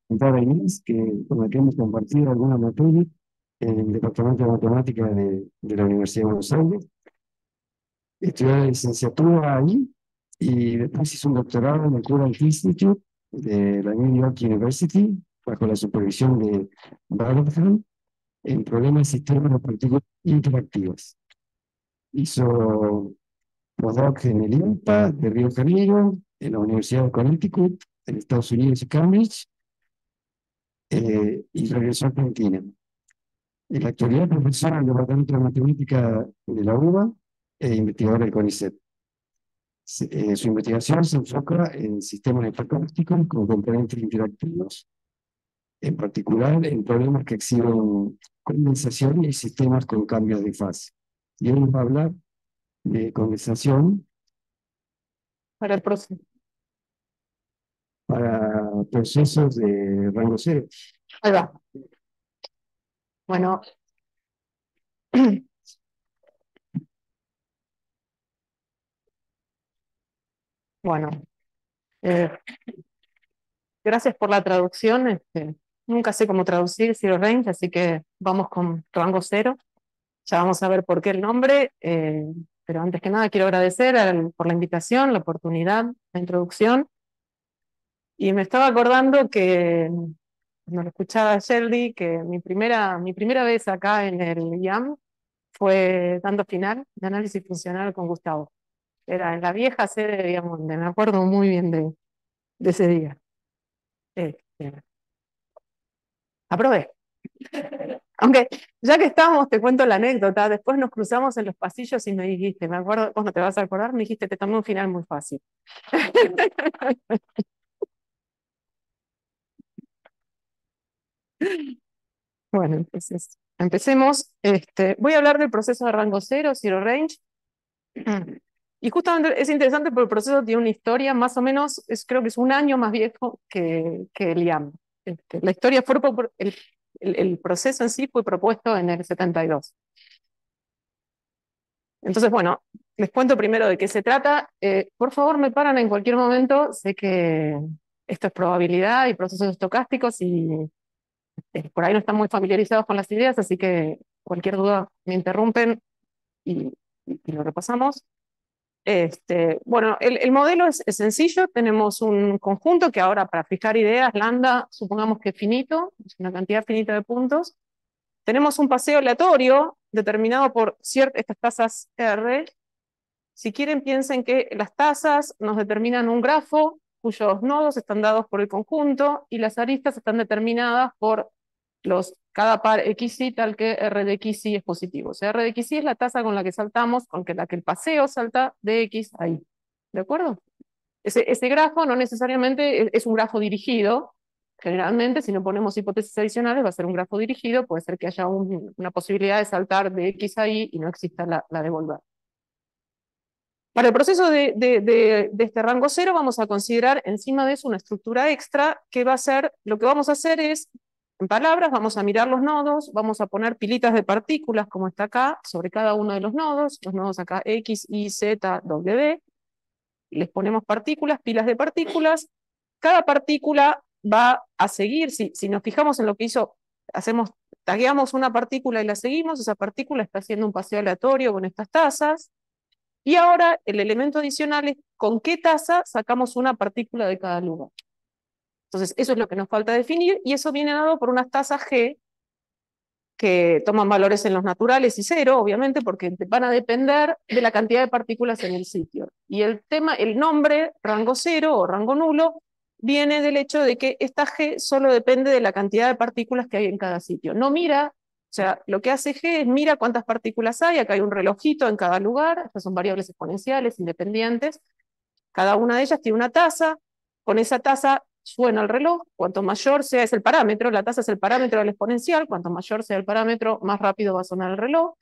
Contaba Inés que con la que hemos compartido alguna materia en el Departamento de Matemática de la Universidad de Buenos Aires. Estudió la licenciatura ahí y después hizo un doctorado en el Courant Institute de la New York University bajo la supervisión de Barnham en problemas de sistemas de partículas interactivas. Hizo postdoc en el INPA de Río de Janeiro, en la Universidad de Connecticut, en Estados Unidos y Cambridge, y regresó a Argentina. En la actualidad es profesora en el Departamento de Matemática de la UBA e investigadora del CONICET. Su investigación se enfoca en sistemas estocásticos con componentes interactivos, en particular en problemas que exhiben condensación y sistemas con cambios de fase. Y hoy nos va a hablar de condensación Para el próximo. para procesos de rango cero. Ahí va. Bueno, bueno, eh, gracias por la traducción. Nunca sé cómo traducir Zero Range, así que vamos con rango cero. Ya vamos a ver por qué el nombre, pero antes que nada quiero agradecer por la invitación, la oportunidad, la introducción. Y me estaba acordando que, cuando lo escuchaba a Shelby, que mi primera vez acá en el IAM fue dando final de análisis funcional con Gustavo. Era en la vieja sede de Viamonte, me acuerdo muy bien de ese día. Este, aprobé. Aunque ya que estábamos, te cuento la anécdota. Después nos cruzamos en los pasillos y me dijiste, me acuerdo, vos no te vas a acordar, me dijiste, te tomé un final muy fácil. Bueno, entonces, empecemos. Voy a hablar del proceso de rango cero, zero range. Y justamente es interesante porque el proceso tiene una historia más o menos, creo que es un año más viejo que el IAM. La historia fue el proceso en sí fue propuesto en el 72. Entonces, bueno, les cuento primero de qué se trata. Por favor, me paran en cualquier momento. Sé que esto es probabilidad y procesos estocásticos y por ahí no están muy familiarizados con las ideas, así que cualquier duda me interrumpen y, y lo repasamos. Bueno, el modelo es sencillo. Tenemos un conjunto que ahora para fijar ideas, lambda, supongamos que es finito, es una cantidad finita de puntos. Tenemos un paseo aleatorio determinado por estas tasas R. Si quieren, piensen que las tasas nos determinan un grafo cuyos nodos están dados por el conjunto y las aristas están determinadas por cada par xy tal que R de xy es positivo. O sea, R de xy es la tasa con la que saltamos, la que el paseo salta de x ahí. ¿De acuerdo? Ese grafo no necesariamente es un grafo dirigido. Generalmente, si no ponemos hipótesis adicionales, va a ser un grafo dirigido. Puede ser que haya una posibilidad de saltar de x a y no exista la de volver. Para el proceso de este rango cero vamos a considerar encima de eso una estructura extra que va a ser, lo que vamos a hacer es, en palabras, vamos a mirar los nodos, vamos a poner pilitas de partículas como está acá, sobre cada uno de los nodos acá X, Y, Z, W, les ponemos partículas, pilas de partículas, cada partícula va a seguir, si nos fijamos en lo que hizo, tagueamos una partícula y la seguimos, esa partícula está haciendo un paseo aleatorio con estas tasas. Y ahora el elemento adicional es con qué tasa sacamos una partícula de cada lugar. Entonces, eso es lo que nos falta definir y eso viene dado por unas tasas G que toman valores en los naturales y cero, obviamente, porque van a depender de la cantidad de partículas en el sitio. Y el nombre rango cero o rango nulo viene del hecho de que esta G solo depende de la cantidad de partículas que hay en cada sitio. No mira, o sea, lo que hace G es mira cuántas partículas hay, acá hay un relojito en cada lugar, estas son variables exponenciales independientes, cada una de ellas tiene una tasa, con esa tasa suena el reloj, cuanto mayor sea es el parámetro, la tasa es el parámetro del exponencial, cuanto mayor sea el parámetro, más rápido va a sonar el reloj,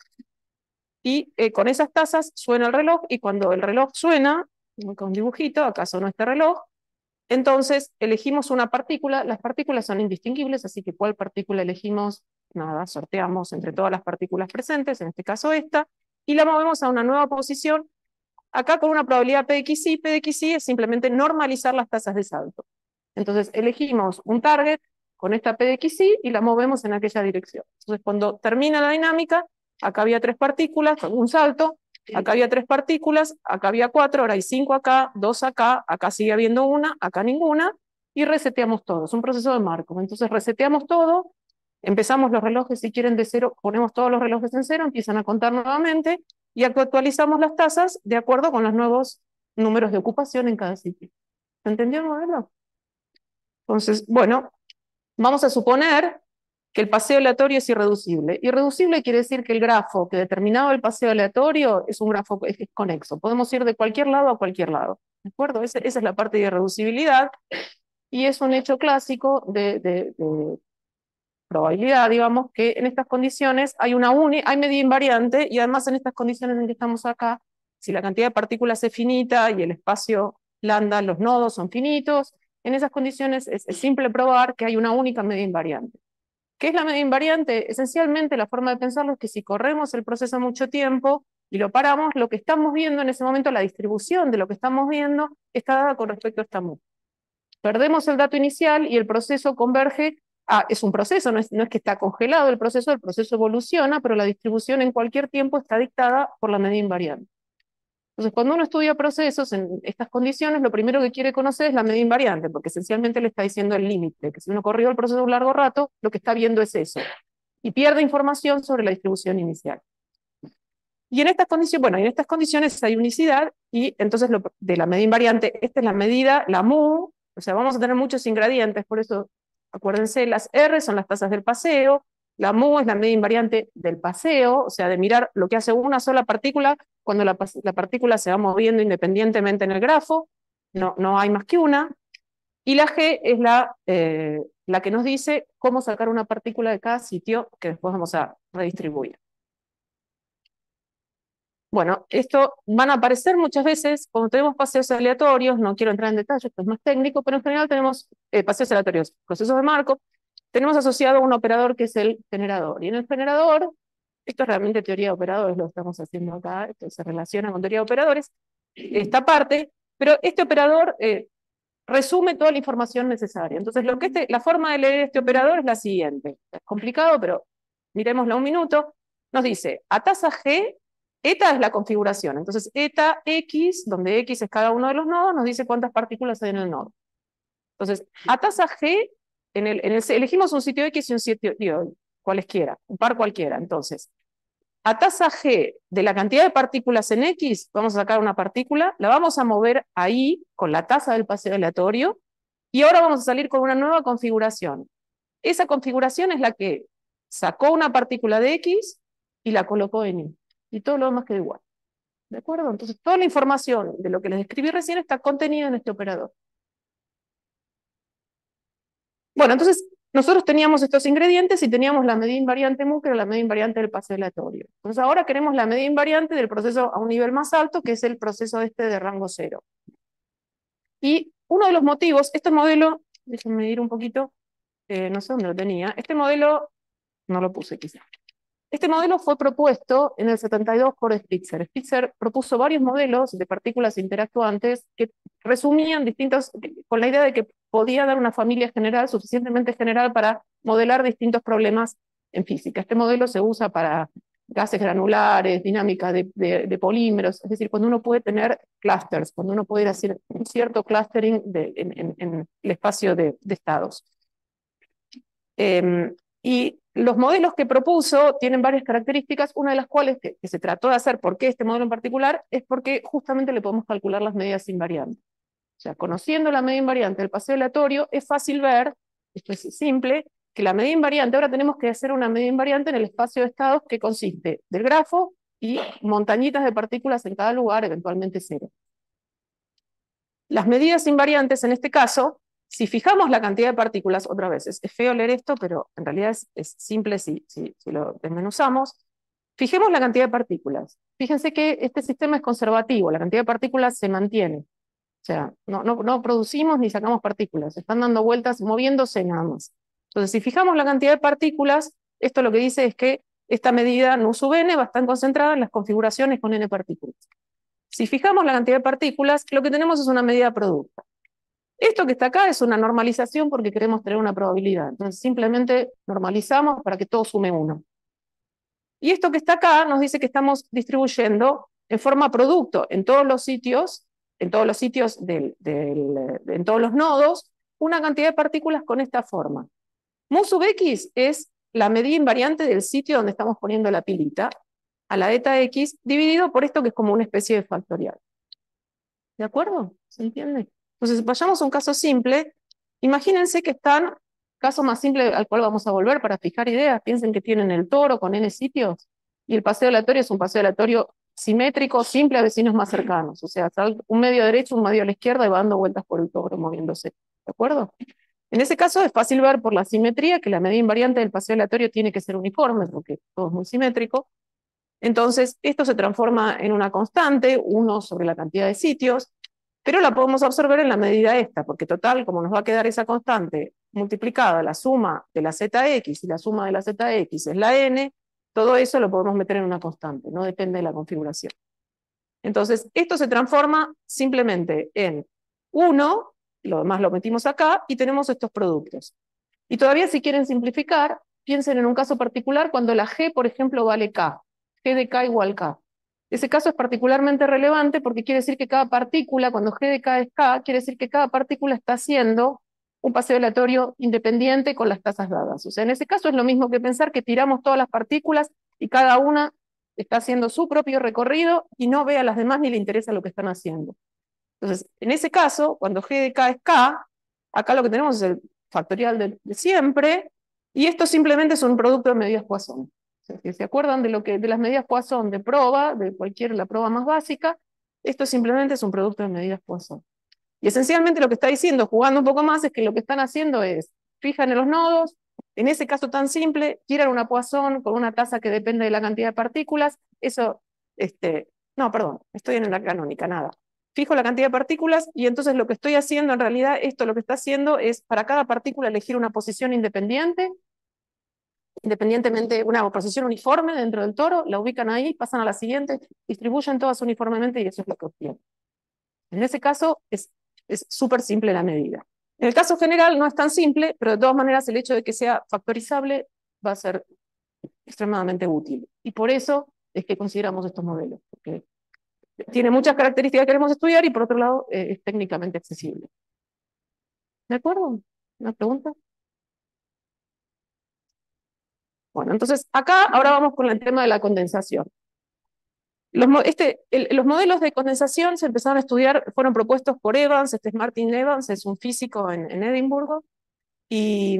y con esas tasas suena el reloj, y cuando el reloj suena, con un dibujito, acá sonó este reloj, entonces elegimos una partícula, las partículas son indistinguibles, así que ¿cuál partícula elegimos? Nada, sorteamos entre todas las partículas presentes, en este caso esta, y la movemos a una nueva posición acá con una probabilidad P de xi. P de xi es simplemente normalizar las tasas de salto. Entonces elegimos un target con esta P de xi y la movemos en aquella dirección. Entonces cuando termina la dinámica, acá había 3 partículas, un salto, acá había 3 partículas, acá había 4, ahora hay 5 acá, 2 acá sigue habiendo una, acá ninguna, y reseteamos todo. Es un proceso de Markov. Entonces reseteamos todo, empezamos los relojes, si quieren, de cero, ponemos todos los relojes en cero, empiezan a contar nuevamente, y actualizamos las tasas de acuerdo con los nuevos números de ocupación en cada sitio. ¿Se entendió el modelo? Entonces, bueno, vamos a suponer que el paseo aleatorio es irreducible. Irreducible quiere decir que el grafo que determinado el paseo aleatorio es un grafo es conexo. Podemos ir de cualquier lado a cualquier lado. ¿De acuerdo? Esa es la parte de irreducibilidad y es un hecho clásico de probabilidad, digamos, que en estas condiciones hay hay medida invariante y además en estas condiciones en que estamos acá, si la cantidad de partículas es finita y el espacio lambda, los nodos son finitos, en esas condiciones es simple probar que hay una única medida invariante. ¿Qué es la medida invariante? Esencialmente la forma de pensarlo es que si corremos el proceso mucho tiempo y lo paramos, lo que estamos viendo en ese momento, la distribución de lo que estamos viendo, está dada con respecto a esta mu. Perdemos el dato inicial y el proceso converge. Es un proceso, no es que está congelado el proceso evoluciona, pero la distribución en cualquier tiempo está dictada por la medida invariante. Entonces, cuando uno estudia procesos en estas condiciones, lo primero que quiere conocer es la medida invariante, porque esencialmente le está diciendo el límite, que si uno corrió el proceso un largo rato, lo que está viendo es eso, y pierde información sobre la distribución inicial. Y en estas condiciones, bueno, en estas condiciones hay unicidad, y entonces de la medida invariante, esta es la medida, la mu, o sea, vamos a tener muchos ingredientes, por eso, acuérdense, las R son las tasas del paseo, la mu es la medida invariante del paseo, o sea, de mirar lo que hace una sola partícula cuando la partícula se va moviendo independientemente en el grafo, no hay más que una, y la G es la que nos dice cómo sacar una partícula de cada sitio que después vamos a redistribuir. Bueno, esto van a aparecer muchas veces cuando tenemos paseos aleatorios, no quiero entrar en detalle, esto es más técnico, pero en general tenemos paseos aleatorios, procesos de Markov, tenemos asociado un operador que es el generador, y en el generador, esto es realmente teoría de operadores, lo estamos haciendo acá, esto se relaciona con teoría de operadores, esta parte, pero este operador resume toda la información necesaria. Entonces, la forma de leer este operador es la siguiente, es complicado, pero miremosla un minuto, nos dice, a tasa G, eta es la configuración, entonces eta X, donde X es cada uno de los nodos, nos dice cuántas partículas hay en el nodo. Entonces, a tasa G, elegimos un sitio X y un sitio Y, cualesquiera, un par cualquiera. Entonces, a tasa G de la cantidad de partículas en X, vamos a sacar una partícula, la vamos a mover ahí con la tasa del paseo aleatorio, y ahora vamos a salir con una nueva configuración. Esa configuración es la que sacó una partícula de X y la colocó en Y. Y todo lo demás queda igual. ¿De acuerdo? Entonces, toda la información de lo que les describí recién está contenida en este operador. Bueno, entonces, nosotros teníamos estos ingredientes y teníamos la medida invariante mu, que era la medida invariante del paseo aleatorio. Entonces, ahora queremos la medida invariante del proceso a un nivel más alto, que es el proceso de rango cero. Y uno de los motivos, este modelo, déjenme ir un poquito, no sé dónde lo tenía, este modelo, no lo puse quizá. Este modelo fue propuesto en el 72 por Spitzer. Spitzer propuso varios modelos de partículas interactuantes que resumían con la idea de que podía dar una familia general, suficientemente general para modelar distintos problemas en física. Este modelo se usa para gases granulares, dinámica de polímeros, es decir, cuando uno puede tener clusters, cuando uno puede hacer un cierto clustering en el espacio de estados. Y los modelos que propuso tienen varias características, una de las cuales que se trató de hacer, ¿por qué este modelo en particular? Es porque justamente le podemos calcular las medidas invariantes. O sea, conociendo la medida invariante del paseo aleatorio, es fácil ver, esto es simple, que la medida invariante, ahora tenemos que hacer una medida invariante en el espacio de estados que consiste del grafo y montañitas de partículas en cada lugar, eventualmente cero. Las medidas invariantes en este caso, si fijamos la cantidad de partículas, otra vez, es feo leer esto, pero en realidad es simple si lo desmenuzamos. Fijemos la cantidad de partículas. Fíjense que este sistema es conservativo, la cantidad de partículas se mantiene. O sea, no producimos ni sacamos partículas, están dando vueltas, moviéndose nada más. Entonces, si fijamos la cantidad de partículas, esto lo que dice es que esta medida nu sub n va a estar concentrada en las configuraciones con n partículas. Si fijamos la cantidad de partículas, lo que tenemos es una medida producto. Esto que está acá es una normalización porque queremos tener una probabilidad. Entonces simplemente normalizamos para que todo sume 1. Y esto que está acá nos dice que estamos distribuyendo en forma producto en todos los sitios, en todos los nodos, una cantidad de partículas con esta forma. Mu sub x es la medida invariante del sitio donde estamos poniendo la pilita, a la eta x, dividido por esto que es como una especie de factorial. ¿De acuerdo? ¿Se entiende? Entonces, vayamos a un caso simple. Imagínense que están, caso más simple al cual vamos a volver para fijar ideas, piensen que tienen el toro con n sitios, y el paseo aleatorio es un paseo aleatorio simétrico, simple a vecinos más cercanos. O sea, un medio derecho, un medio a la izquierda y va dando vueltas por el toro, moviéndose. ¿De acuerdo? En ese caso es fácil ver por la simetría que la medida invariante del paseo aleatorio tiene que ser uniforme, porque todo es muy simétrico. Entonces, esto se transforma en una constante, 1 sobre la cantidad de sitios, pero la podemos absorber en la medida esta, porque total, como nos va a quedar esa constante multiplicada, la suma de la zx y la suma de la zx es la n, todo eso lo podemos meter en una constante, no depende de la configuración. Entonces, esto se transforma simplemente en 1, lo demás lo metimos acá, y tenemos estos productos. Y todavía si quieren simplificar, piensen en un caso particular cuando la g, por ejemplo, vale k. G de k igual k. Ese caso es particularmente relevante porque quiere decir que cada partícula, cuando g de k es k, quiere decir que cada partícula está haciendo un paseo aleatorio independiente con las tasas dadas. O sea, en ese caso es lo mismo que pensar que tiramos todas las partículas y cada una está haciendo su propio recorrido y no ve a las demás ni le interesa lo que están haciendo. Entonces, en ese caso, cuando g de k es k, acá lo que tenemos es el factorial de siempre, y esto simplemente es un producto de medidas Poisson. O sea, si se acuerdan de las medidas Poisson de prueba, de la prueba más básica, esto simplemente es un producto de medidas Poisson. Y esencialmente lo que está diciendo, jugando un poco más, es que lo que están haciendo es, fijan en los nodos, en ese caso tan simple, tiran una Poisson con una tasa que depende de la cantidad de partículas, eso, no, perdón, estoy en la canónica, nada. Fijo la cantidad de partículas y entonces lo que estoy haciendo, en realidad, esto lo que está haciendo es para cada partícula elegir una posición independiente, independientemente, una posición uniforme dentro del toro, la ubican ahí, pasan a la siguiente, distribuyen todas uniformemente y eso es lo que obtienen. En ese caso es súper simple la medida. En el caso general no es tan simple, pero de todas maneras el hecho de que sea factorizable va a ser extremadamente útil. Y por eso es que consideramos estos modelos, porque tiene muchas características que queremos estudiar y por otro lado es técnicamente accesible. ¿De acuerdo? ¿Una pregunta? Bueno, entonces acá ahora vamos con el tema de la condensación. Los modelos de condensación se empezaron a estudiar, fueron propuestos por Evans, este es Martin Evans, es un físico en Edimburgo, y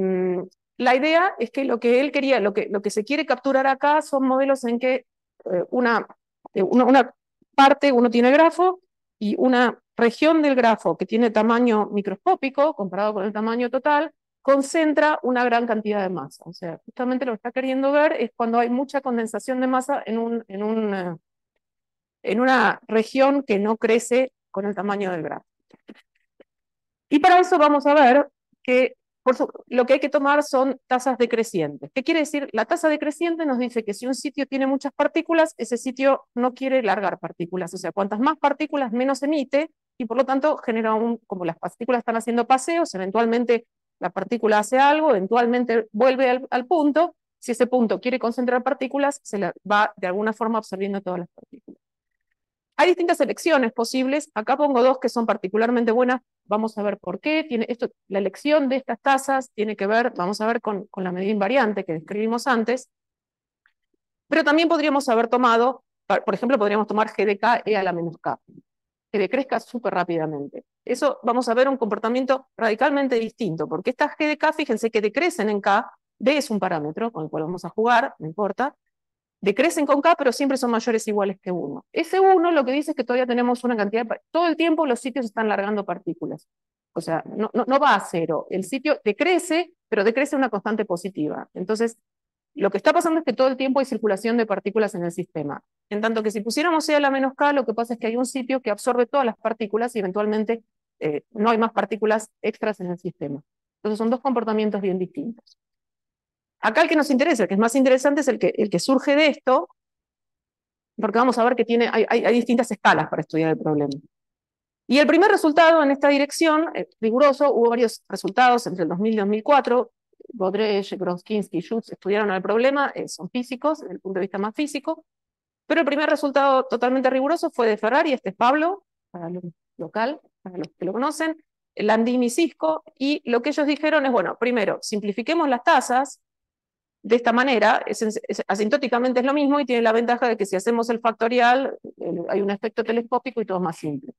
la idea es que lo que él quería, lo que se quiere capturar acá son modelos en que una parte, uno tiene el grafo, y una región del grafo que tiene tamaño microscópico, comparado con el tamaño total, concentra una gran cantidad de masa. O sea, justamente lo que está queriendo ver es cuando hay mucha condensación de masa en una región que no crece con el tamaño del grafo. Y para eso vamos a ver que lo que hay que tomar son tasas decrecientes. ¿Qué quiere decir? La tasa decreciente nos dice que si un sitio tiene muchas partículas, ese sitio no quiere largar partículas. O sea, cuantas más partículas, menos emite, y por lo tanto genera como las partículas están haciendo paseos, eventualmente la partícula hace algo, eventualmente vuelve al punto. Si ese punto quiere concentrar partículas, se le va de alguna forma absorbiendo todas las partículas. Hay distintas elecciones posibles. Acá pongo dos que son particularmente buenas. Vamos a ver por qué. La elección de estas tasas tiene que ver, vamos a ver, con la medida invariante que describimos antes. Pero también podríamos haber tomado, por ejemplo, podríamos tomar g de k e a la menos k, que decrezca súper rápidamente. Eso vamos a ver un comportamiento radicalmente distinto, porque estas g de k, fíjense que decrecen en k, d es un parámetro con el cual vamos a jugar, no importa, decrecen con k, pero siempre son mayores o iguales que 1. Ese 1 lo que dice es que todavía tenemos una cantidad todo el tiempo los sitios están largando partículas. O sea, no va a cero. El sitio decrece, pero decrece una constante positiva. Entonces, lo que está pasando es que todo el tiempo hay circulación de partículas en el sistema. En tanto que si pusiéramos E a la menos k, lo que pasa es que hay un sitio que absorbe todas las partículas y eventualmente no hay más partículas extras en el sistema. Entonces son dos comportamientos bien distintos. Acá el que nos interesa, el que es más interesante, es el que surge de esto, porque vamos a ver que hay distintas escalas para estudiar el problema. Y el primer resultado en esta dirección, riguroso, hubo varios resultados entre el 2000 y 2004, Godrej, Grotskinsky y Schutz estudiaron el problema, son físicos, desde el punto de vista más físico, pero el primer resultado totalmente riguroso fue de Ferrari, este es Pablo, para lo local, para los que lo conocen, Landini y Cisco, y lo que ellos dijeron es, bueno, primero, simplifiquemos las tasas, de esta manera, asintóticamente es lo mismo y tiene la ventaja de que si hacemos el factorial, hay un efecto telescópico y todo es más simple.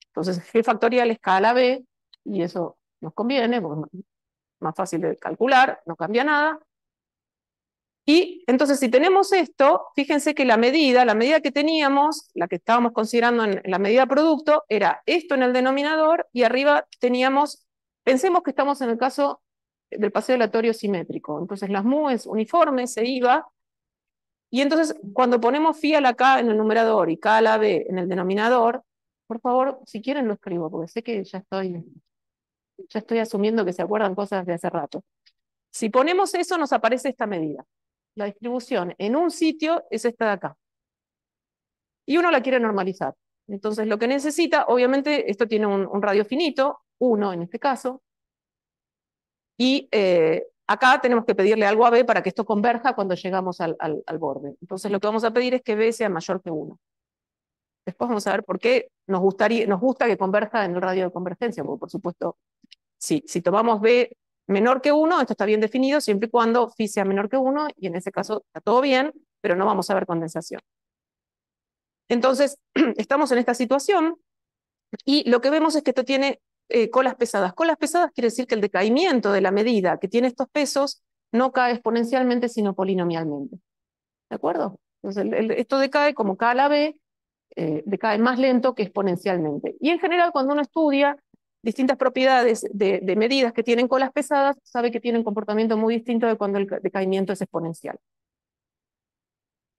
Entonces, G factorial es K a la B, y eso nos conviene, porque es más fácil de calcular, no cambia nada. Y entonces, si tenemos esto, fíjense que la medida que teníamos, la que estábamos considerando en la medida producto, era esto en el denominador, y arriba teníamos, pensemos que estamos en el caso del paseo aleatorio simétrico. Entonces, las mu es uniforme, se iba, y entonces, cuando ponemos phi a la K en el numerador y K a la B en el denominador, por favor, si quieren lo escribo, porque sé que ya estoy asumiendo que se acuerdan cosas de hace rato. Si ponemos eso, nos aparece esta medida. La distribución en un sitio es esta de acá. Y uno la quiere normalizar. Entonces, lo que necesita, obviamente, esto tiene un radio finito, 1 en este caso, y acá tenemos que pedirle algo a B para que esto converja cuando llegamos al borde. Entonces, lo que vamos a pedir es que B sea mayor que 1. Después vamos a ver por qué nos gusta que converja en el radio de convergencia, porque por supuesto, si tomamos B menor que 1, esto está bien definido, siempre y cuando phi sea menor que 1, y en ese caso está todo bien, pero no vamos a ver condensación. Entonces, estamos en esta situación, y lo que vemos es que esto tiene colas pesadas. Colas pesadas quiere decir que el decaimiento de la medida que tiene estos pesos no cae exponencialmente, sino polinomialmente. ¿De acuerdo? Entonces, esto decae como K a la B, decae más lento que exponencialmente. Y en general, cuando uno estudia distintas propiedades de medidas que tienen colas pesadas, sabe que tienen comportamiento muy distinto de cuando el decaimiento es exponencial.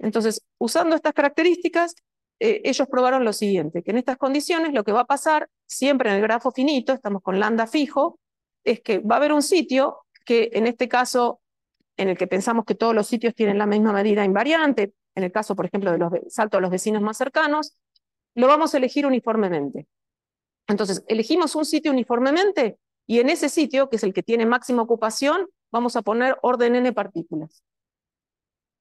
Entonces, usando estas características, ellos probaron lo siguiente, que en estas condiciones lo que va a pasar, siempre en el grafo finito, estamos con lambda fijo, es que va a haber un sitio que en este caso, en el que pensamos que todos los sitios tienen la misma medida invariante, en el caso, por ejemplo, de los saltos a los vecinos más cercanos, lo vamos a elegir uniformemente. Entonces, elegimos un sitio uniformemente y en ese sitio, que es el que tiene máxima ocupación, vamos a poner orden n partículas.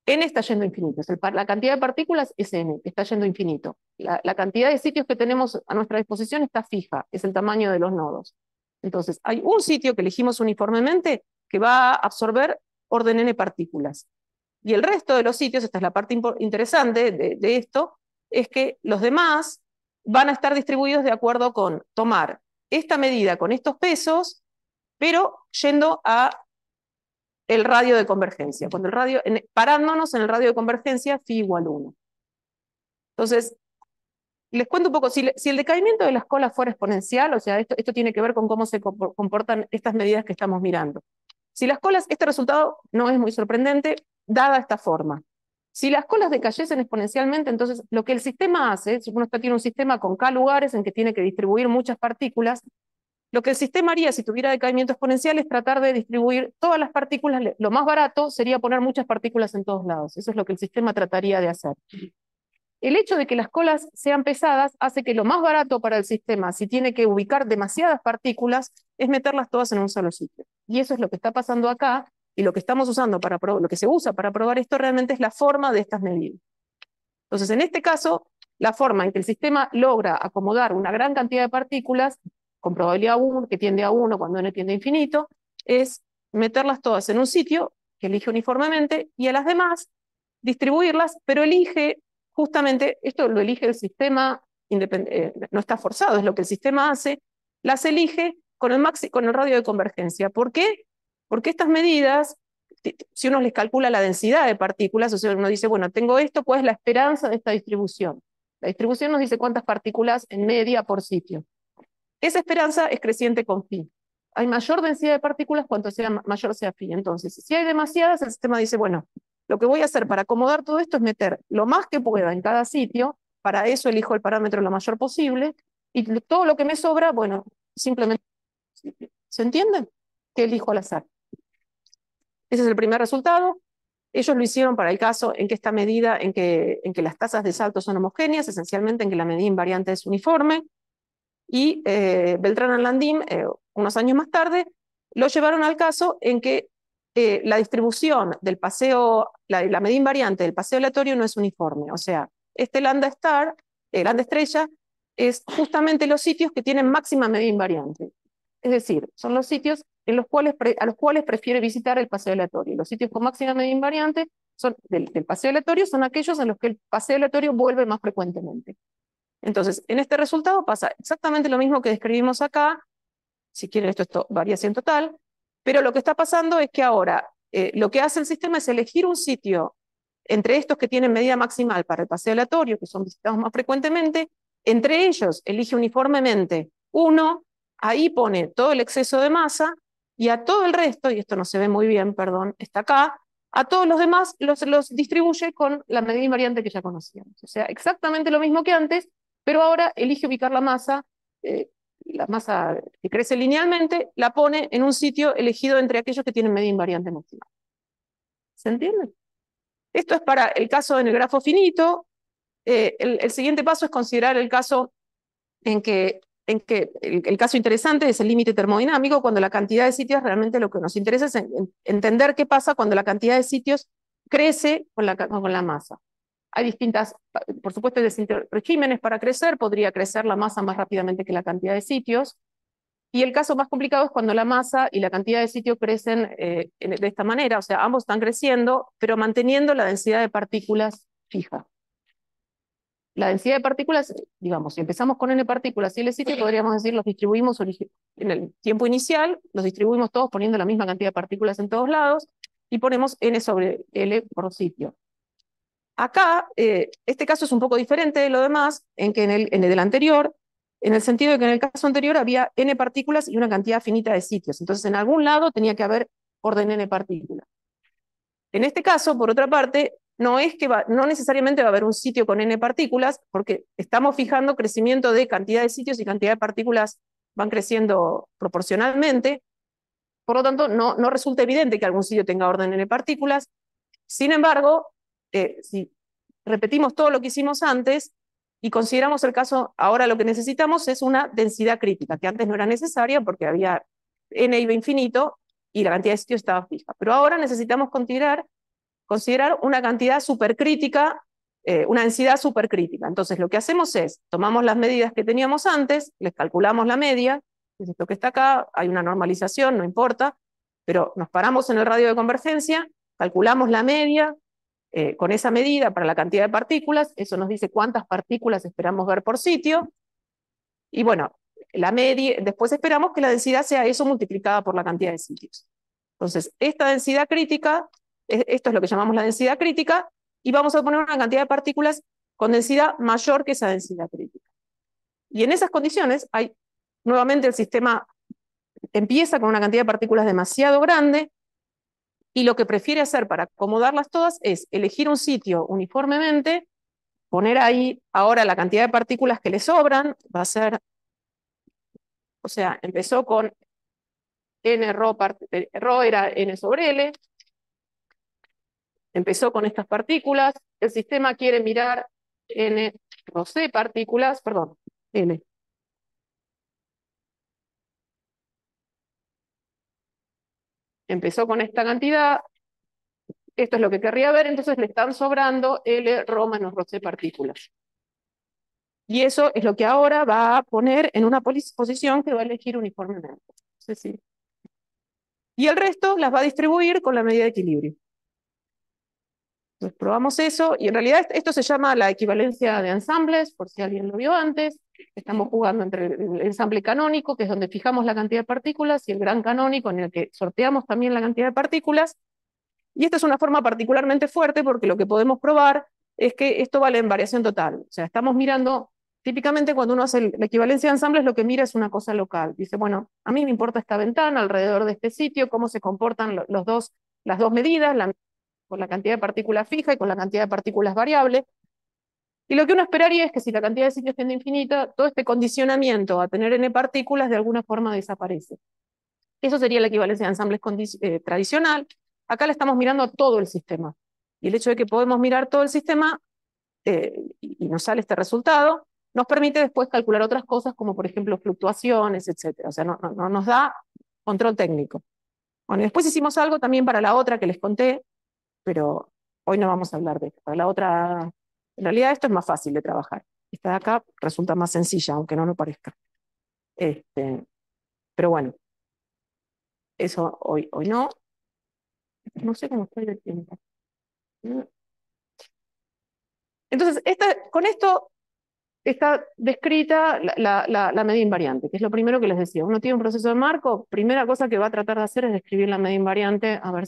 N está yendo infinito, la cantidad de partículas es n, está yendo infinito. La cantidad de sitios que tenemos a nuestra disposición está fija, es el tamaño de los nodos. Entonces, hay un sitio que elegimos uniformemente que va a absorber orden n partículas. Y el resto de los sitios, esta es la parte interesante de esto, es que los demás van a estar distribuidos de acuerdo con tomar esta medida con estos pesos, pero yendo a el radio de convergencia, cuando parándonos en el radio de convergencia phi igual 1. Entonces, les cuento un poco, si el decaimiento de las colas fuera exponencial, o sea, esto tiene que ver con cómo se comportan estas medidas que estamos mirando. Si las colas, este resultado no es muy sorprendente, dada esta forma. Si las colas decayesen exponencialmente, entonces lo que el sistema hace, si uno tiene un sistema con K lugares en que tiene que distribuir muchas partículas, lo que el sistema haría si tuviera decaimiento exponencial es tratar de distribuir todas las partículas. Lo más barato sería poner muchas partículas en todos lados. Eso es lo que el sistema trataría de hacer. El hecho de que las colas sean pesadas hace que lo más barato para el sistema, si tiene que ubicar demasiadas partículas, es meterlas todas en un solo sitio. Y eso es lo que está pasando acá, y lo que estamos usando lo que se usa para probar esto realmente es la forma de estas medidas. Entonces, en este caso, la forma en que el sistema logra acomodar una gran cantidad de partículas, con probabilidad 1, que tiende a 1 cuando n tiende a infinito, es meterlas todas en un sitio que elige uniformemente y a las demás distribuirlas, pero elige justamente, esto lo elige el sistema, no está forzado, es lo que el sistema hace, las elige con el radio de convergencia. ¿Por qué? Porque estas medidas, si uno les calcula la densidad de partículas, o sea, uno dice, bueno, tengo esto, ¿cuál es la esperanza de esta distribución? La distribución nos dice cuántas partículas en media por sitio. Esa esperanza es creciente con phi. Hay mayor densidad de partículas cuanto mayor sea phi. Entonces, si hay demasiadas, el sistema dice, bueno, lo que voy a hacer para acomodar todo esto es meter lo más que pueda en cada sitio, para eso elijo el parámetro lo mayor posible, y todo lo que me sobra, bueno, simplemente, ¿se entiende? Que elijo al azar. Ese es el primer resultado. Ellos lo hicieron para el caso en que esta medida, en que las tasas de salto son homogéneas, esencialmente en que la medida invariante es uniforme, y Beltrán and Landim, unos años más tarde, lo llevaron al caso en que la distribución del paseo, la medida invariante del paseo aleatorio no es uniforme. O sea, este lambda star, lambda estrella, es justamente los sitios que tienen máxima medida invariante. Es decir, son los sitios a los cuales prefiere visitar el paseo aleatorio. Los sitios con máxima medida invariante del paseo aleatorio son aquellos en los que el paseo aleatorio vuelve más frecuentemente. Entonces, en este resultado pasa exactamente lo mismo que describimos acá. Si quieren, esto es variación total. Pero lo que está pasando es que ahora lo que hace el sistema es elegir un sitio entre estos que tienen medida maximal para el paseo aleatorio, que son visitados más frecuentemente. Entre ellos elige uniformemente uno, ahí pone todo el exceso de masa, y a todo el resto, y esto no se ve muy bien, perdón, está acá, a todos los demás los distribuye con la medida invariante que ya conocíamos. O sea, exactamente lo mismo que antes, pero ahora elige ubicar la masa que crece linealmente, la pone en un sitio elegido entre aquellos que tienen medida invariante máxima. ¿Se entiende? Esto es para el caso en el grafo finito. El siguiente paso es considerar el caso en que el caso interesante es el límite termodinámico, cuando la cantidad de sitios, realmente lo que nos interesa es entender qué pasa cuando la cantidad de sitios crece con la masa. Hay distintas, por supuesto, hay distintos regímenes para crecer. Podría crecer la masa más rápidamente que la cantidad de sitios. Y el caso más complicado es cuando la masa y la cantidad de sitios crecen de esta manera. O sea, ambos están creciendo, pero manteniendo la densidad de partículas fija. La densidad de partículas, digamos, si empezamos con n partículas y L sitios, podríamos decir los distribuimos en el tiempo inicial, los distribuimos todos poniendo la misma cantidad de partículas en todos lados, y ponemos n sobre L por sitio. Acá, este caso es un poco diferente de lo demás, en que en el del anterior, en el sentido de que en el caso anterior había n partículas y una cantidad finita de sitios. Entonces, en algún lado tenía que haber orden n partículas. En este caso, por otra parte, no necesariamente va a haber un sitio con n partículas, porque estamos fijando crecimiento de cantidad de sitios y cantidad de partículas van creciendo proporcionalmente. Por lo tanto, no resulta evidente que algún sitio tenga orden n partículas. Sin embargo, si repetimos todo lo que hicimos antes y consideramos el caso, ahora lo que necesitamos es una densidad crítica, que antes no era necesaria porque había n iba infinito y la cantidad de sitios estaba fija. Pero ahora necesitamos considerar una cantidad supercrítica, una densidad supercrítica. Entonces lo que hacemos es, tomamos las medidas que teníamos antes, les calculamos la media, es esto que está acá, hay una normalización, no importa, pero nos paramos en el radio de convergencia, calculamos la media, con esa medida para la cantidad de partículas, eso nos dice cuántas partículas esperamos ver por sitio, y bueno, la media, después esperamos que la densidad sea eso multiplicada por la cantidad de sitios. Entonces, esta densidad crítica, esto es lo que llamamos la densidad crítica, y vamos a poner una cantidad de partículas con densidad mayor que esa densidad crítica. Y en esas condiciones, nuevamente el sistema empieza con una cantidad de partículas demasiado grande, y lo que prefiere hacer para acomodarlas todas es elegir un sitio uniformemente, poner ahí ahora la cantidad de partículas que le sobran, va a ser, o sea, empezó con n rho era n sobre L, empezó con estas partículas, el sistema quiere mirar n rho c partículas, perdón, L. Empezó con esta cantidad, esto es lo que querría ver, entonces le están sobrando L rho menos rho c partículas. Y eso es lo que ahora va a poner en una posición que va a elegir uniformemente. Sí. Y el resto las va a distribuir con la medida de equilibrio. Entonces probamos eso, y en realidad esto se llama la equivalencia de ensambles, por si alguien lo vio antes. Estamos jugando entre el ensamble canónico, que es donde fijamos la cantidad de partículas, y el gran canónico, en el que sorteamos también la cantidad de partículas. Y esta es una forma particularmente fuerte, porque lo que podemos probar es que esto vale en variación total. O sea, estamos mirando, típicamente cuando uno hace la equivalencia de ensambles, lo que mira es una cosa local. Dice, bueno, a mí me importa esta ventana alrededor de este sitio, cómo se comportan las dos medidas, con la cantidad de partículas fija y con la cantidad de partículas variable. Y lo que uno esperaría es que si la cantidad de sitios tiende a infinita, todo este condicionamiento a tener n partículas de alguna forma desaparece. Eso sería la equivalencia de ensambles tradicional. acá le estamos mirando a todo el sistema. Y el hecho de que podemos mirar todo el sistema y nos sale este resultado, nos permite después calcular otras cosas, como por ejemplo fluctuaciones, etcétera. O sea, no nos da control técnico. Bueno, y después hicimos algo también para la otra que les conté, pero hoy no vamos a hablar de esto. Para la otra, en realidad esto es más fácil de trabajar. Esta de acá resulta más sencilla, aunque no lo parezca. Pero bueno, eso hoy no. No sé cómo estoy de tiempo. Entonces, con esto está descrita la medida invariante, que es lo primero que les decía. Uno tiene un proceso de marco, primera cosa que va a tratar de hacer es describir la medida invariante, a ver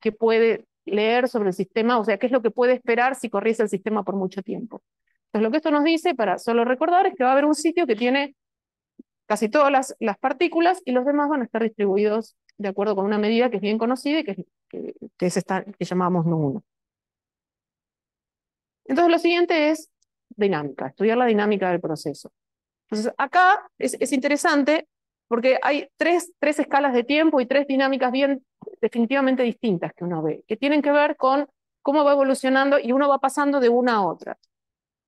qué puede leer sobre el sistema, o sea, qué es lo que puede esperar si corriese el sistema por mucho tiempo. Entonces, lo que esto nos dice, para solo recordar, es que va a haber un sitio que tiene casi todas las partículas y los demás van a estar distribuidos de acuerdo con una medida que es bien conocida y que es esta que llamamos nu1. Entonces, lo siguiente es dinámica, estudiar la dinámica del proceso. Entonces, acá es interesante porque hay tres escalas de tiempo y tres dinámicas bien definitivamente distintas que uno ve, que tienen que ver con cómo va evolucionando y uno va pasando de una a otra.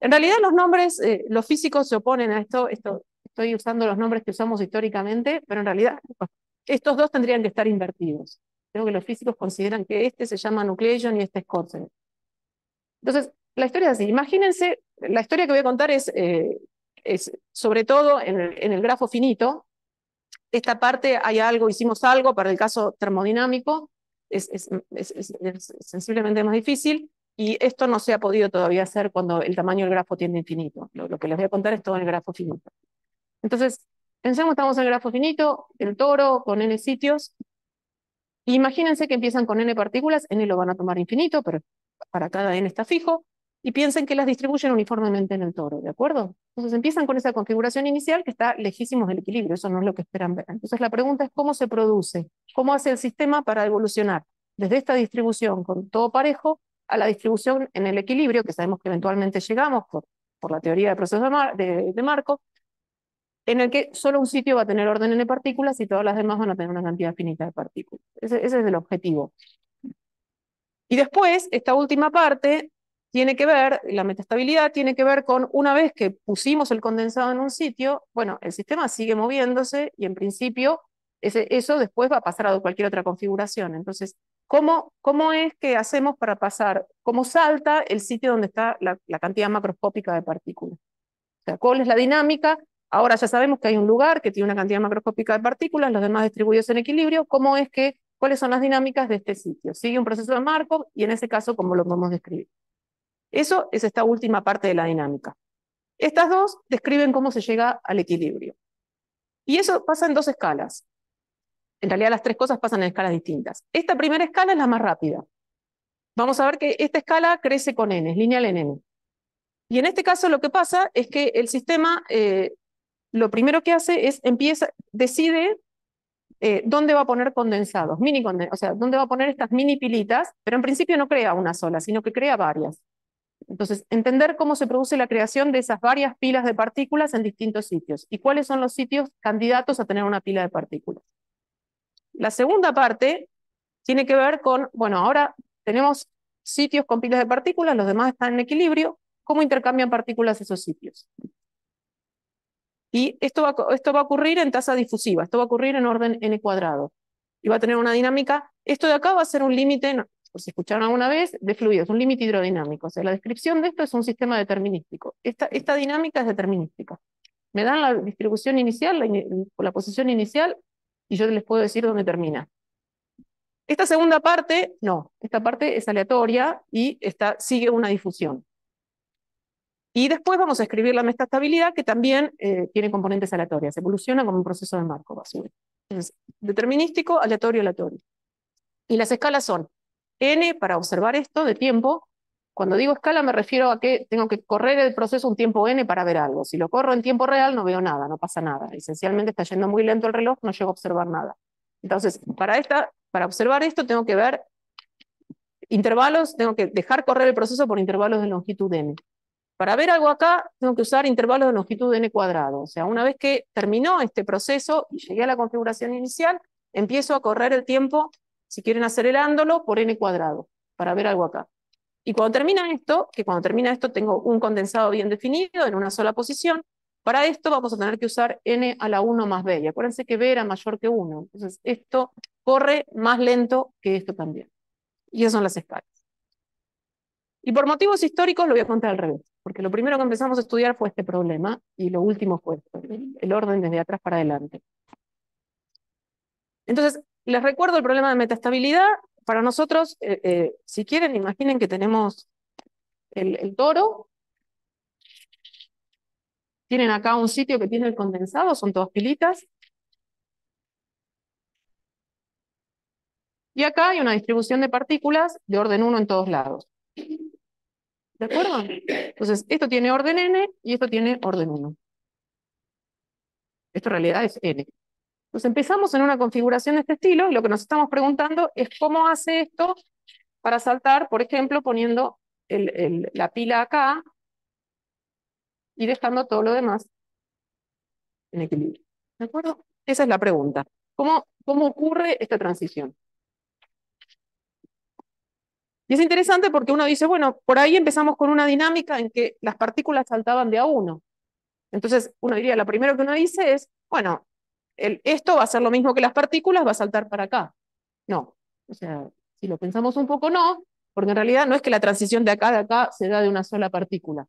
En realidad los nombres, los físicos se oponen a esto, estoy usando los nombres que usamos históricamente, pero en realidad estos dos tendrían que estar invertidos. Creo que los físicos consideran que este se llama nucleation y este es Kotzen. Entonces, la historia es así. Imagínense, la historia que voy a contar es sobre todo en el grafo finito. Esta parte hicimos algo para el caso termodinámico, es sensiblemente más difícil, y esto no se ha podido todavía hacer cuando el tamaño del grafo tiende a infinito. Lo que les voy a contar es todo en el grafo finito. Entonces, pensemos, estamos en el grafo finito, el toro con n sitios, y imagínense que empiezan con n partículas, n lo van a tomar infinito, pero para cada n está fijo, y piensen que las distribuyen uniformemente en el toro, ¿de acuerdo? Entonces empiezan con esa configuración inicial que está lejísimos del equilibrio, eso no es lo que esperan ver. Entonces la pregunta es cómo se produce, cómo hace el sistema para evolucionar desde esta distribución con todo parejo a la distribución en el equilibrio, que sabemos que eventualmente llegamos por la teoría de procesos de Markov, en el que solo un sitio va a tener orden n partículas y todas las demás van a tener una cantidad finita de partículas. Ese es el objetivo. Y después, esta última parte tiene que ver, la metaestabilidad tiene que ver con una vez que pusimos el condensado en un sitio, bueno, el sistema sigue moviéndose y en principio eso después va a pasar a cualquier otra configuración. Entonces, ¿cómo es que hacemos para pasar, cómo salta el sitio donde está la cantidad macroscópica de partículas? O sea, ¿cuál es la dinámica? Ahora ya sabemos que hay un lugar que tiene una cantidad macroscópica de partículas, los demás distribuidos en equilibrio. ¿Cuáles son las dinámicas de este sitio? Sigue un proceso de Markov y en ese caso, ¿cómo lo podemos describir? Eso es esta última parte de la dinámica. Estas dos describen cómo se llega al equilibrio. Y eso pasa en dos escalas. En realidad las tres cosas pasan en escalas distintas. Esta primera escala es la más rápida. Vamos a ver que esta escala crece con n, es lineal en n. Y en este caso lo que pasa es que el sistema lo primero que hace es decide dónde va a poner condensados, o sea, dónde va a poner estas mini pilitas, pero en principio no crea una sola, sino que crea varias. Entonces, entender cómo se produce la creación de esas varias pilas de partículas en distintos sitios y cuáles son los sitios candidatos a tener una pila de partículas. La segunda parte tiene que ver con, bueno, ahora tenemos sitios con pilas de partículas, los demás están en equilibrio, ¿cómo intercambian partículas esos sitios? Y esto va a ocurrir en tasa difusiva, esto va a ocurrir en orden n cuadrado. Y va a tener una dinámica, esto de acá va a ser un límite, por si escucharon alguna vez, de fluidos, un límite hidrodinámico. O sea, la descripción de esto es un sistema determinístico. Esta dinámica es determinística. Me dan la distribución inicial, la posición inicial, y yo les puedo decir dónde termina. Esta segunda parte, no, esta parte es aleatoria y sigue una difusión. Y después vamos a escribir la metaestabilidad, que también tiene componentes aleatorias, evoluciona como un proceso de Markov, a su vez. Entonces, determinístico, aleatorio, aleatorio. Y las escalas son n para observar esto de tiempo. Cuando digo escala me refiero a que tengo que correr el proceso un tiempo n para ver algo. Si lo corro en tiempo real no veo nada, no pasa nada. Esencialmente está yendo muy lento el reloj, no llego a observar nada. Entonces, para observar esto tengo que ver intervalos, tengo que dejar correr el proceso por intervalos de longitud n. Para ver algo acá, tengo que usar intervalos de longitud de n cuadrado. O sea, una vez que terminó este proceso y llegué a la configuración inicial, empiezo a correr el tiempo si quieren acelerándolo, por n cuadrado, para ver algo acá. Y cuando termina esto, que cuando termina esto tengo un condensado bien definido en una sola posición, para esto vamos a tener que usar n a la 1 más b. Y acuérdense que b era mayor que 1. Entonces esto corre más lento que esto también. Y esas son las escalas. Y por motivos históricos lo voy a contar al revés, porque lo primero que empezamos a estudiar fue este problema y lo último fue esto, el orden desde atrás para adelante. Entonces, les recuerdo el problema de metastabilidad. Para nosotros, si quieren, imaginen que tenemos el toro. Tienen acá un sitio que tiene el condensado, son todas pilitas. Y acá hay una distribución de partículas de orden 1 en todos lados. ¿De acuerdo? Entonces, esto tiene orden n y esto tiene orden 1. Esto en realidad es n. Entonces empezamos en una configuración de este estilo y lo que nos estamos preguntando es cómo hace esto para saltar, por ejemplo, poniendo la pila acá y dejando todo lo demás en equilibrio. ¿De acuerdo? Esa es la pregunta. ¿Cómo ocurre esta transición? Y es interesante porque uno dice, bueno, por ahí empezamos con una dinámica en que las partículas saltaban de a uno. Entonces, uno diría, lo primero que uno dice es, bueno, esto va a ser lo mismo que las partículas, va a saltar para acá. No. O sea, si lo pensamos un poco, no, porque en realidad no es que la transición de acá se da de una sola partícula.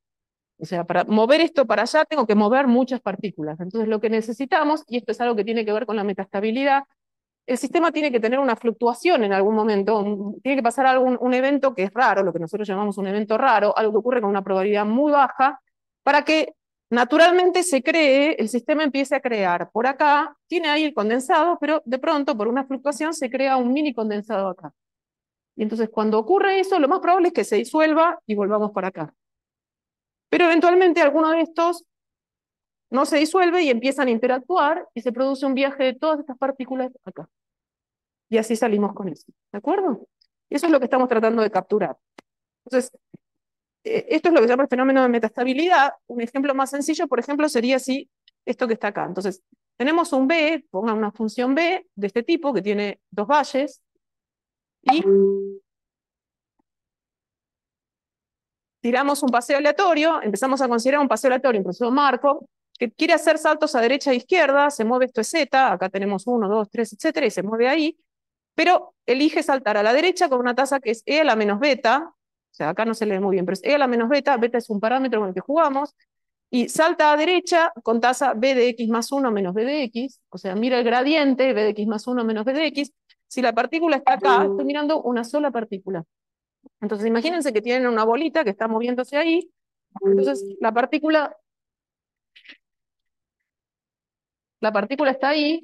O sea, para mover esto para allá tengo que mover muchas partículas. Entonces, lo que necesitamos, y esto es algo que tiene que ver con la metastabilidad, el sistema tiene que tener una fluctuación en algún momento, tiene que pasar un evento que es raro, lo que nosotros llamamos un evento raro, algo que ocurre con una probabilidad muy baja, para que naturalmente se cree, el sistema empiece a crear. Por acá tiene ahí el condensado, pero de pronto por una fluctuación se crea un mini condensado acá. Y entonces cuando ocurre eso, lo más probable es que se disuelva y volvamos para acá. Pero eventualmente alguno de estos no se disuelve y empiezan a interactuar y se produce un viaje de todas estas partículas acá. Y así salimos con eso. ¿De acuerdo? Eso es lo que estamos tratando de capturar. Entonces, esto es lo que se llama el fenómeno de metastabilidad. Un ejemplo más sencillo, por ejemplo, sería así, esto que está acá. Entonces, tenemos un B, pongan una función B de este tipo que tiene dos valles, y tiramos un paseo aleatorio, empezamos a considerar un paseo aleatorio, un proceso Markov, que quiere hacer saltos a derecha e izquierda, se mueve esto es Z, acá tenemos 1, 2, 3, etcétera, y se mueve ahí, pero elige saltar a la derecha con una tasa que es E a la menos beta, o sea, acá no se lee muy bien, pero es E a la menos beta, beta es un parámetro con el que jugamos, y salta a derecha con tasa B de X más 1 menos B de X, o sea, mira el gradiente, B de X más 1 menos B de X, si la partícula está acá, estoy mirando una sola partícula. Entonces imagínense que tienen una bolita que está moviéndose ahí, entonces la partícula está ahí,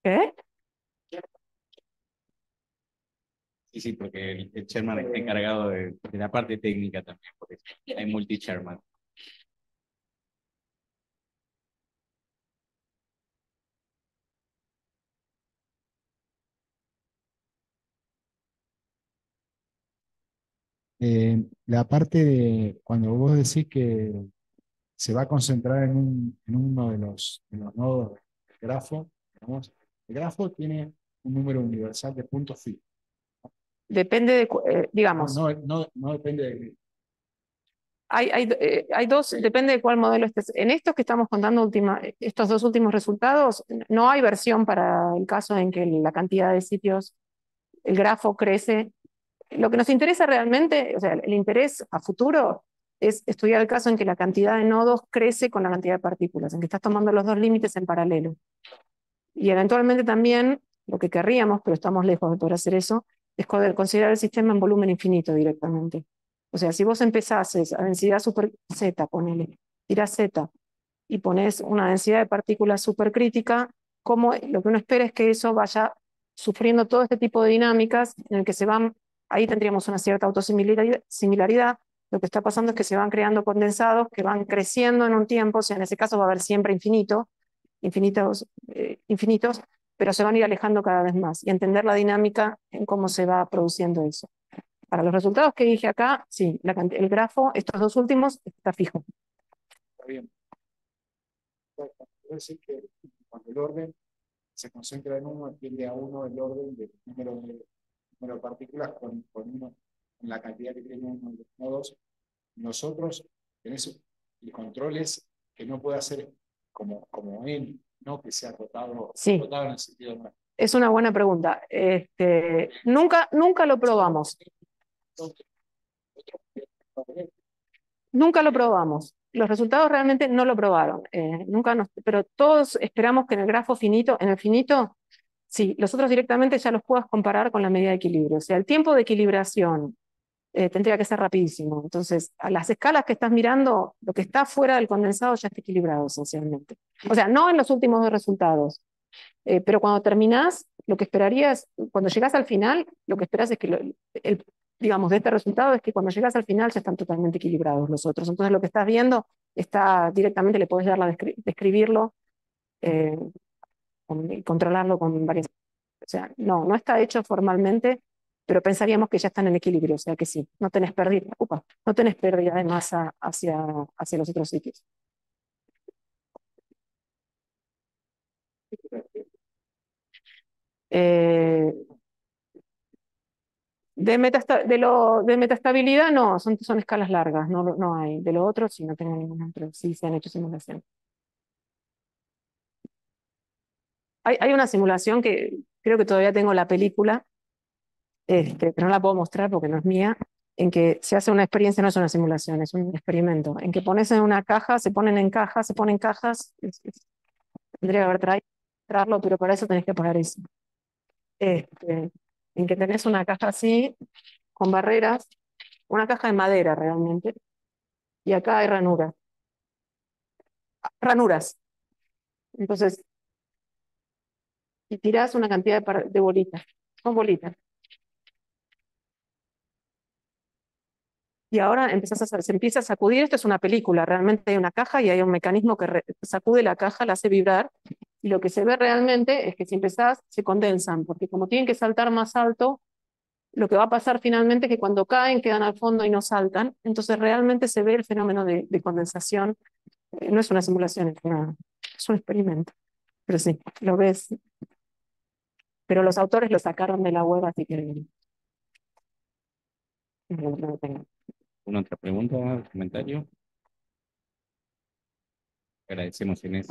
¿Qué? Sí, sí, porque el chairman está encargado de la parte técnica también, porque hay multi-chairman. La parte de cuando vos decís que se va a concentrar en uno de los nodos del grafo, digamos, el grafo tiene un número universal de puntos fijos. Depende de, No, digamos, no depende de... hay dos, depende de cuál modelo estés. En estos que estamos contando, estos dos últimos resultados, no hay versión para el caso en que la cantidad de sitios, el grafo crece. Lo que nos interesa realmente, o sea, el interés a futuro es estudiar el caso en que la cantidad de nodos crece con la cantidad de partículas, en que estás tomando los dos límites en paralelo. Y eventualmente también, lo que querríamos, pero estamos lejos de poder hacer eso, es considerar el sistema en volumen infinito directamente. O sea, si vos empezases a densidad super Z, ponele, tirás Z, y pones una densidad de partículas supercrítica, como lo que uno espera es que eso vaya sufriendo todo este tipo de dinámicas en el que se van, ahí tendríamos una cierta autosimilaridad. Lo que está pasando es que se van creando condensados que van creciendo en un tiempo, o sea, en ese caso va a haber siempre infinitos, pero se van a ir alejando cada vez más y entender la dinámica en cómo se va produciendo eso. Para los resultados que dije acá, sí, el grafo, estos dos últimos, está fijo. Está bien. Quiero decir que cuando el orden se concentra en uno, tiende a uno el orden del número de partículas con uno, en la cantidad que tiene uno de los nodos. Nosotros, el control es que no pueda ser como n, no que sea rotado, Sí. rotado en el sentido de... Es una buena pregunta. Nunca lo probamos. Nunca lo probamos. Los resultados realmente no lo probaron. Pero todos esperamos que en el grafo finito, en el finito, sí, los otros directamente ya los puedas comparar con la medida de equilibrio. O sea, el tiempo de equilibración tendría que ser rapidísimo. Entonces, a las escalas que estás mirando, lo que está fuera del condensado ya está equilibrado esencialmente. O sea, no en los últimos dos resultados, pero cuando terminás, lo que esperarías, cuando llegás al final, lo que esperás es que, digamos, de este resultado es que cuando llegas al final ya están totalmente equilibrados los otros. Entonces, lo que estás viendo está directamente, le podés dar describirlo eh, y controlarlo con varias. O sea, no está hecho formalmente, pero pensaríamos que ya están en equilibrio, o sea que sí, no tenés pérdida de masa hacia los otros sitios. Eh, de metastabilidad no, son escalas largas, no hay. De lo otro sí, no tengo ninguna, pero sí se han hecho simulaciones. Hay una simulación que creo que todavía tengo la película, pero no la puedo mostrar porque no es mía, en que se hace una experiencia, no es una simulación, es un experimento, en que pones en una caja, se ponen cajas, tendría que haber traerlo, pero para eso tenés que pagar eso. En que tenés una caja así, con barreras, una caja de madera realmente, y acá hay ranuras. Entonces, y tirás una cantidad de bolitas, son bolitas. Y ahora se empieza a sacudir, esto es una película, realmente hay una caja y hay un mecanismo que sacude la caja, la hace vibrar, y lo que se ve realmente es que si empezás, se condensan, porque como tienen que saltar más alto, lo que va a pasar finalmente es que cuando caen quedan al fondo y no saltan, entonces realmente se ve el fenómeno de condensación. No es una simulación, es un experimento, pero sí, lo ves. Pero los autores lo sacaron de la web, así que no lo tengo. ¿Una otra pregunta, comentario? Agradecemos, Inés.